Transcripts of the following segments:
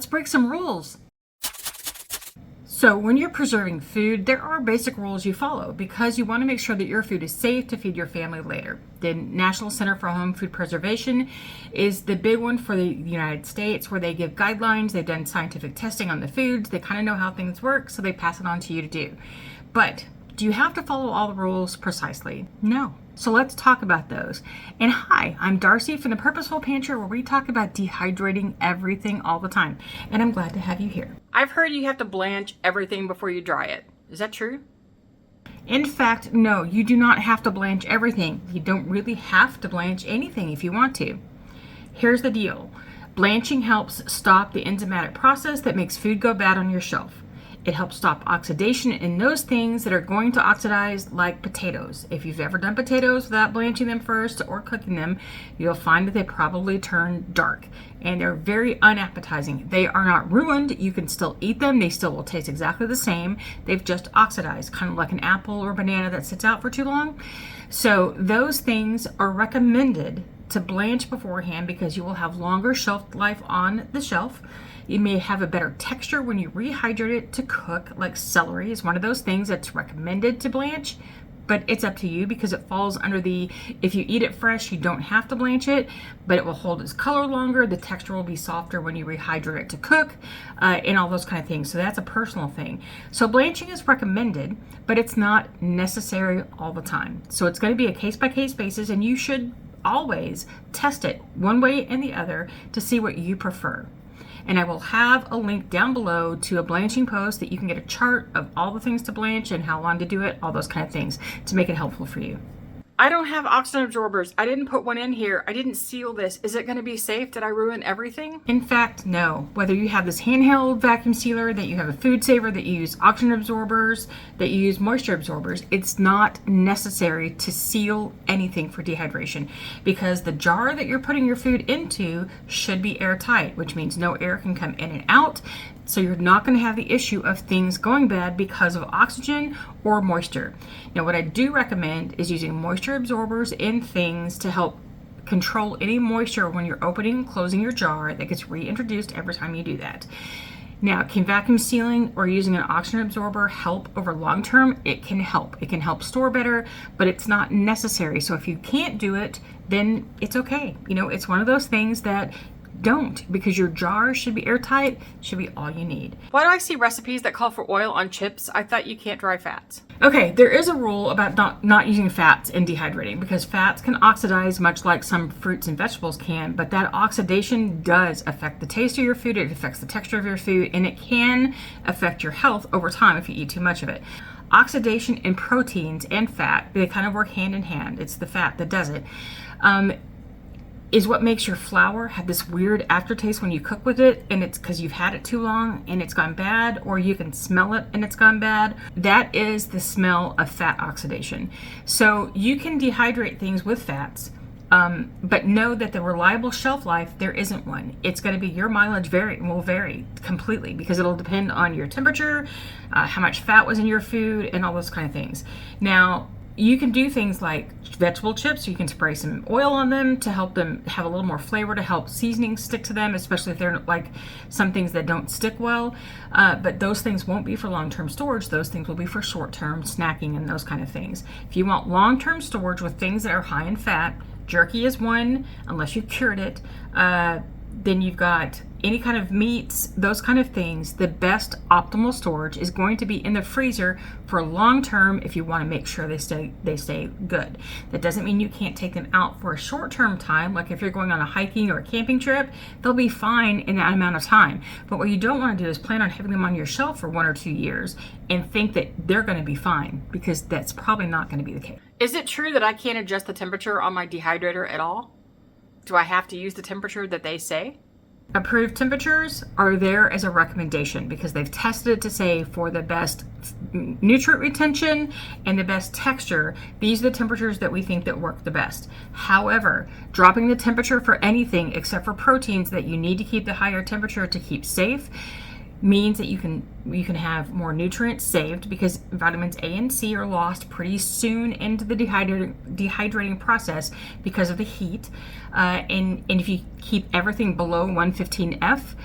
let's break some rules. So when you're preserving food, there are basic rules you follow because you want to make sure that your food is safe to feed your family later. The National Center for Home Food Preservation is the big one for the United States, where they give guidelines. They've done scientific testing on the foods. They kind of know how things work, so they pass it on to you to do. But do you have to follow all the rules precisely? No. So let's talk about those. And hi, I'm Darcy from the Purposeful Pantry, where we talk about dehydrating everything all the time. And I'm glad to have you here. I've heard you have to blanch everything before you dry it. Is that true? In fact, no, you do not have to blanch everything. You don't really have to blanch anything if you want to. Here's the deal. Blanching helps stop the enzymatic process that makes food go bad on your shelf. It helps stop oxidation in those things that are going to oxidize, like potatoes. If you've ever done potatoes without blanching them first or cooking them, you'll find that they probably turn dark and they're very unappetizing. They are not ruined. You can still eat them. They still will taste exactly the same. They've just oxidized, kind of like an apple or banana that sits out for too long. So those things are recommended to blanch beforehand because you will have longer shelf life on the shelf. You may have a better texture when you rehydrate it to cook, like celery is one of those things that's recommended to blanch, but it's up to you because it falls under the, if you eat it fresh, you don't have to blanch it, but it will hold its color longer. The texture will be softer when you rehydrate it to cook, and all those kind of things. So that's a personal thing. So blanching is recommended, but it's not necessary all the time. So it's going to be a case-by-case basis, and you should always test it one way and the other to see what you prefer. And I will have a link down below to a blanching post that you can get a chart of all the things to blanch and how long to do it, all those kind of things to make it helpful for you. I don't have oxygen absorbers. I didn't put one in here. I didn't seal this. Is it going to be safe? Did I ruin everything? In fact, no. Whether you have this handheld vacuum sealer, that you have a food saver, that you use oxygen absorbers, that you use moisture absorbers, it's not necessary to seal anything for dehydration because the jar that you're putting your food into should be airtight, which means no air can come in and out. So you're not going to have the issue of things going bad because of oxygen or moisture. Now, what I do recommend is using moisture absorbers in things to help control any moisture when you're opening and closing your jar that gets reintroduced every time you do that. Now, can vacuum sealing or using an oxygen absorber help over long term? It can help. It can help store better, but it's not necessary. So if you can't do it, then it's okay. You know, it's one of those things that don't, because your jar should be airtight, should be all you need. Why do I see recipes that call for oil on chips? I thought you can't dry fats. Okay, there is a rule about not using fats in dehydrating because fats can oxidize much like some fruits and vegetables can, but that oxidation does affect the taste of your food, it affects the texture of your food, and it can affect your health over time if you eat too much of it. Oxidation in proteins and fat, they kind of work hand in hand. It's the fat that does it. Is what makes your flour have this weird aftertaste when you cook with it, and it's because you've had it too long and it's gone bad, or you can smell it and it's gone bad. That is the smell of fat oxidation. So you can dehydrate things with fats, but know that the reliable shelf life, there isn't one. It's going to be your mileage will vary completely because it'll depend on your temperature, how much fat was in your food, and all those kind of things. Now, you can do things like vegetable chips. You can spray some oil on them to help them have a little more flavor, to help seasonings stick to them, especially if they're like some things that don't stick well. But those things won't be for long-term storage. Those things will be for short-term snacking and those kind of things. If you want long-term storage with things that are high in fat, jerky is one, unless you've cured it. Then you've got any kind of meats, those kind of things. The best optimal storage is going to be in the freezer for long term if you want to make sure they stay good. That doesn't mean you can't take them out for a short term time, like if you're going on a hiking or a camping trip, they'll be fine in that amount of time. But what you don't want to do is plan on having them on your shelf for 1 or 2 years and think that they're going to be fine, because that's probably not going to be the case. Is it true that I can't adjust the temperature on my dehydrator at all? Do I have to use the temperature that they say? Approved temperatures are there as a recommendation because they've tested it to say for the best nutrient retention and the best texture, these are the temperatures that we think that work the best. However, dropping the temperature for anything except for proteins that you need to keep the higher temperature to keep safe, means that you can have more nutrients saved, because vitamins A and C are lost pretty soon into the dehydrating process because of the heat. And if you keep everything below 115F,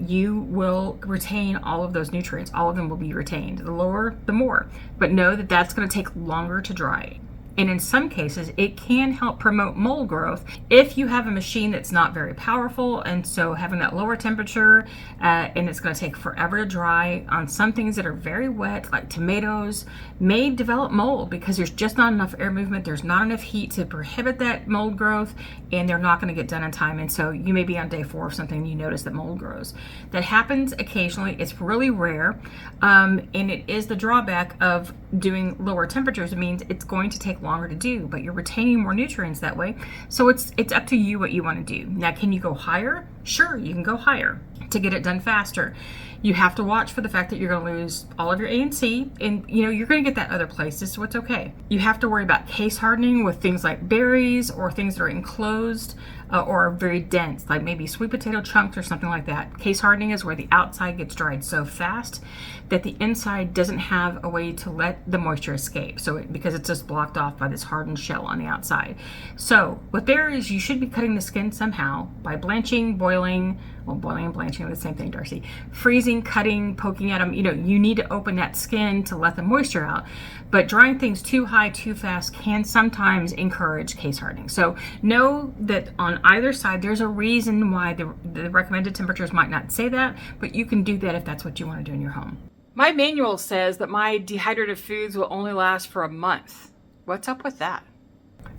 you will retain all of those nutrients. All of them will be retained. The lower, the more. But know that that's going to take longer to dry. And in some cases, it can help promote mold growth if you have a machine that's not very powerful. And so having that lower temperature, and it's going to take forever to dry on some things that are very wet, like tomatoes, may develop mold because there's just not enough air movement. There's not enough heat to prohibit that mold growth, and they're not going to get done in time. And so you may be on day 4 of something and you notice that mold grows. That happens occasionally. It's really rare. And it is the drawback of doing lower temperatures. It means it's going to take longer to do, but you're retaining more nutrients that way. So it's up to you what you want to do. Now, can you go higher? Sure, you can go higher to get it done faster. You have to watch for the fact that you're going to lose all of your A and C, and you're going to get that other places, so it's okay. You have to worry about case hardening with things like berries or things that are enclosed or very dense, like maybe sweet potato chunks or something like that. Case hardening is where the outside gets dried so fast that the inside doesn't have a way to let the moisture escape. Because it's just blocked off by this hardened shell on the outside. So what there is, you should be cutting the skin somehow by blanching, boiling. Well, boiling and blanching are the same thing, Darcy. Freezing, cutting, poking at them. You need to open that skin to let the moisture out. But drying things too high, too fast can sometimes encourage case hardening. So know that on either side, there's a reason why the recommended temperatures might not say that, but you can do that if that's what you want to do in your home. My manual says that my dehydrated foods will only last for a month. What's up with that?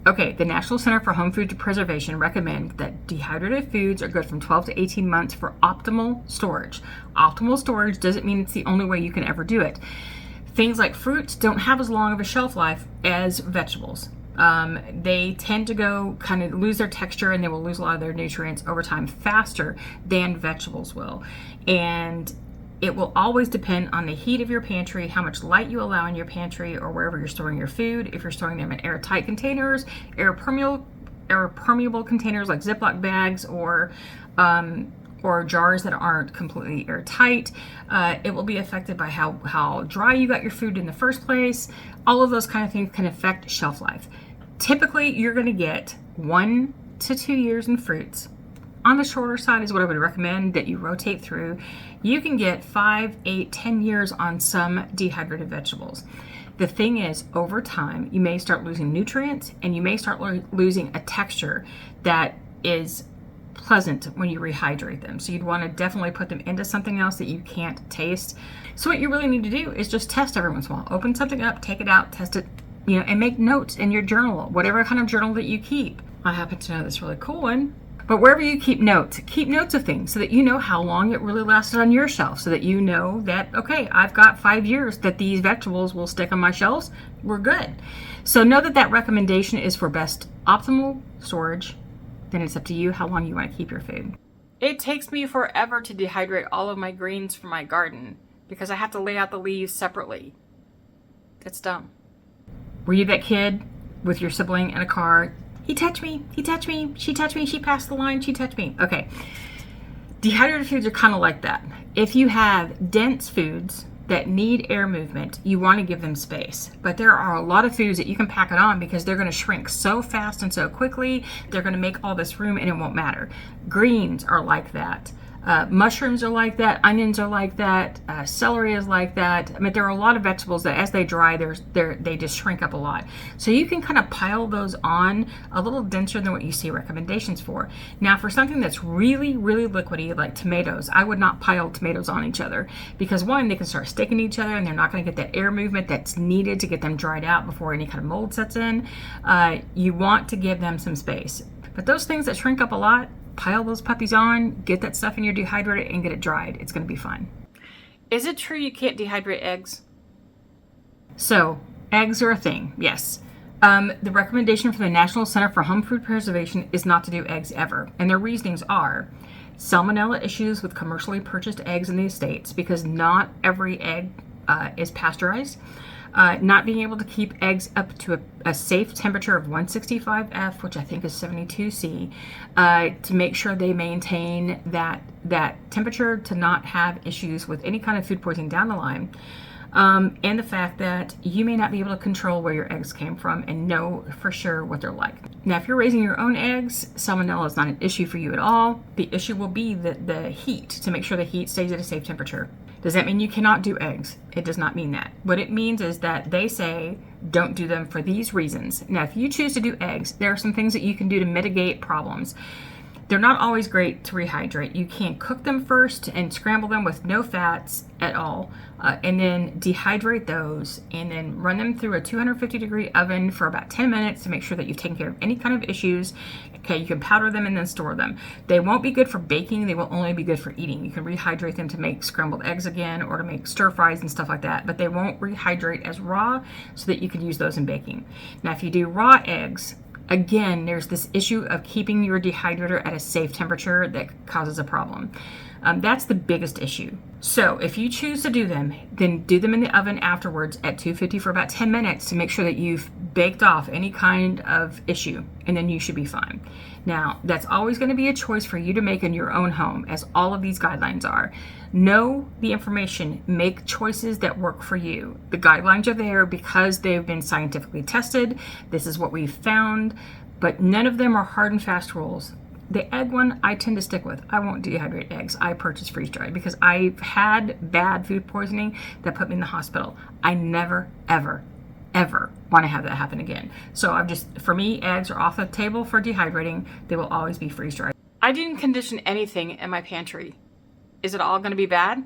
Okay, the National Center for Home Food Preservation recommend that dehydrated foods are good from 12 to 18 months for optimal storage. Optimal storage doesn't mean it's the only way you can ever do it. Things like fruits don't have as long of a shelf life as vegetables. They tend to go kind of lose their texture, and they will lose a lot of their nutrients over time faster than vegetables will. And it will always depend on the heat of your pantry, how much light you allow in your pantry or wherever you're storing your food. If you're storing them in airtight containers, air permeable containers like Ziploc bags, or jars that aren't completely airtight, it will be affected by how dry you got your food in the first place. All of those kind of things can affect shelf life. Typically, you're going to get 1 to 2 years in fruits. On the shorter side is what I would recommend that you rotate through. You can get 5, 8, 10 years on some dehydrated vegetables. The thing is, over time, you may start losing nutrients, and you may start losing a texture that is pleasant when you rehydrate them. So you'd want to definitely put them into something else that you can't taste. So what you really need to do is just test every once in a while. Open something up, take it out, test it, and make notes in your journal, whatever kind of journal that you keep. I happen to know this really cool one. But wherever you keep notes of things so that you know how long it really lasted on your shelf, so that you know that, okay, I've got 5 years that these vegetables will stick on my shelves. We're good. So know that recommendation is for best optimal storage. Then it's up to you how long you want to keep your food. It takes me forever to dehydrate all of my greens from my garden because I have to lay out the leaves separately. That's dumb. Were you that kid with your sibling in a car? He touched me, she touched me, she passed the line, she touched me. Okay, dehydrated foods are kind of like that. If you have dense foods that need air movement, you want to give them space. But there are a lot of foods that you can pack it on because they're going to shrink so fast and so quickly, they're going to make all this room and it won't matter. Greens are like that. Mushrooms are like that, onions are like that, celery is like that. I mean, there are a lot of vegetables that as they dry, they just shrink up a lot. So you can kind of pile those on a little denser than what you see recommendations for. Now, for something that's really, really liquidy, like tomatoes, I would not pile tomatoes on each other because one, they can start sticking to each other and they're not going to get that air movement that's needed to get them dried out before any kind of mold sets in. You want to give them some space. But those things that shrink up a lot, pile those puppies on, get that stuff in your dehydrator and get it dried. It's going to be fun. Is it true you can't dehydrate eggs? So, eggs are a thing, yes. The recommendation from the National Center for Home Food Preservation is not to do eggs ever. And their reasonings are salmonella issues with commercially purchased eggs in the States because not every egg is pasteurized. Not being able to keep eggs up to a safe temperature of 165F, which I think is 72C, to make sure they maintain that temperature to not have issues with any kind of food poisoning down the line. And the fact that you may not be able to control where your eggs came from and know for sure what they're like. Now, if you're raising your own eggs, salmonella is not an issue for you at all. The issue will be the heat, to make sure the heat stays at a safe temperature. Does that mean you cannot do eggs? It does not mean that. What it means is that they say don't do them for these reasons. Now, if you choose to do eggs, there are some things that you can do to mitigate problems. They're not always great to rehydrate. You can cook them first and scramble them with no fats at all, and then dehydrate those, and then run them through a 250-degree oven for about 10 minutes to make sure that you've taken care of any kind of issues. Okay, you can powder them and then store them. They won't be good for baking. They will only be good for eating. You can rehydrate them to make scrambled eggs again or to make stir fries and stuff like that, but they won't rehydrate as raw so that you can use those in baking. Now, if you do raw eggs, again, there's this issue of keeping your dehydrator at a safe temperature that causes a problem. That's the biggest issue. So if you choose to do them, then do them in the oven afterwards at 250 for about 10 minutes to make sure that you've baked off any kind of issue, and then you should be fine. Now, that's always going to be a choice for you to make in your own home, as all of these guidelines are. Know the information, make choices that work for you. The guidelines are there because they've been scientifically tested. This is what we've found, but none of them are hard and fast rules. The egg one, I tend to stick with. I won't dehydrate eggs. I purchase freeze-dried because I've had bad food poisoning that put me in the hospital. I never, ever, ever want to have that happen again. So for me, eggs are off the table for dehydrating. They will always be freeze-dried. I didn't condition anything in my pantry. Is it all going to be bad?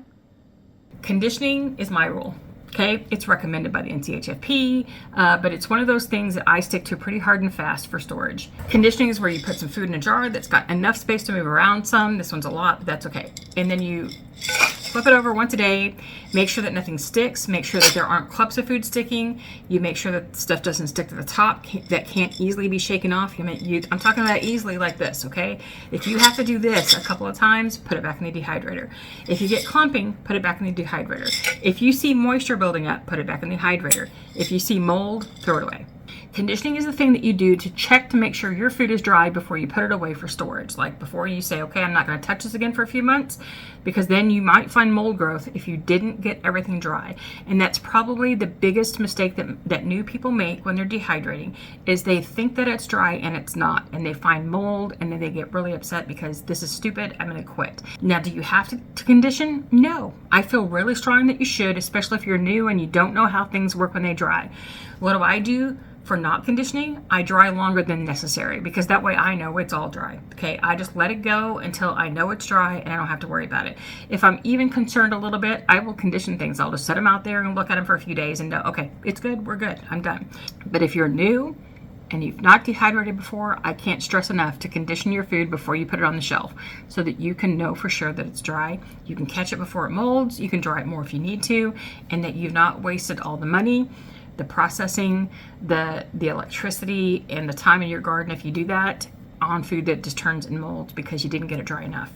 Conditioning is my rule. Okay, it's recommended by the NCHFP, but it's one of those things that I stick to pretty hard and fast for storage. Conditioning is where you put some food in a jar that's got enough space to move around some. This one's a lot, but that's okay. And then you flip it over once a day, make sure that nothing sticks, make sure that there aren't clumps of food sticking, you make sure that stuff doesn't stick to the top that can't easily be shaken off. I'm talking about easily like this, okay? If you have to do this a couple of times, put it back in the dehydrator. If you get clumping, put it back in the dehydrator. If you see moisture building up, put it back in the dehydrator. If you see mold, throw it away. Conditioning is the thing that you do to check to make sure your food is dry before you put it away for storage. Like before you say, okay, I'm not going to touch this again for a few months, because then you might find mold growth if you didn't get everything dry. And that's probably the biggest mistake that new people make when they're dehydrating, is they think that it's dry and it's not. And they find mold and then they get really upset because this is stupid, I'm going to quit. Now, do you have to condition? No. I feel really strong that you should, especially if you're new and you don't know how things work when they dry. What do? For not conditioning, I dry longer than necessary, because that way I know it's all dry. Okay, I just let it go until I know it's dry and I don't have to worry about it. If I'm even concerned a little bit, I will condition things. I'll just set them out there and look at them for a few days and know, okay, it's good, we're good, I'm done. But if you're new and you've not dehydrated before, I can't stress enough to condition your food before you put it on the shelf so that you can know for sure that it's dry. You can catch it before it molds, you can dry it more if you need to, and that you've not wasted all the money, the processing, the electricity, and the time in your garden if you do that on food that just turns and molds because you didn't get it dry enough.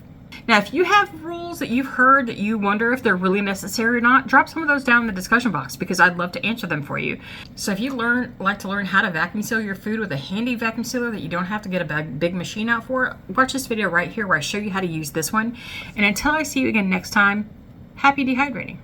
Now, if you have rules that you've heard that you wonder if they're really necessary or not, drop some of those down in the discussion box because I'd love to answer them for you. So if you like to learn how to vacuum seal your food with a handy vacuum sealer that you don't have to get a big machine out for, watch this video right here where I show you how to use this one. And until I see you again next time, happy dehydrating.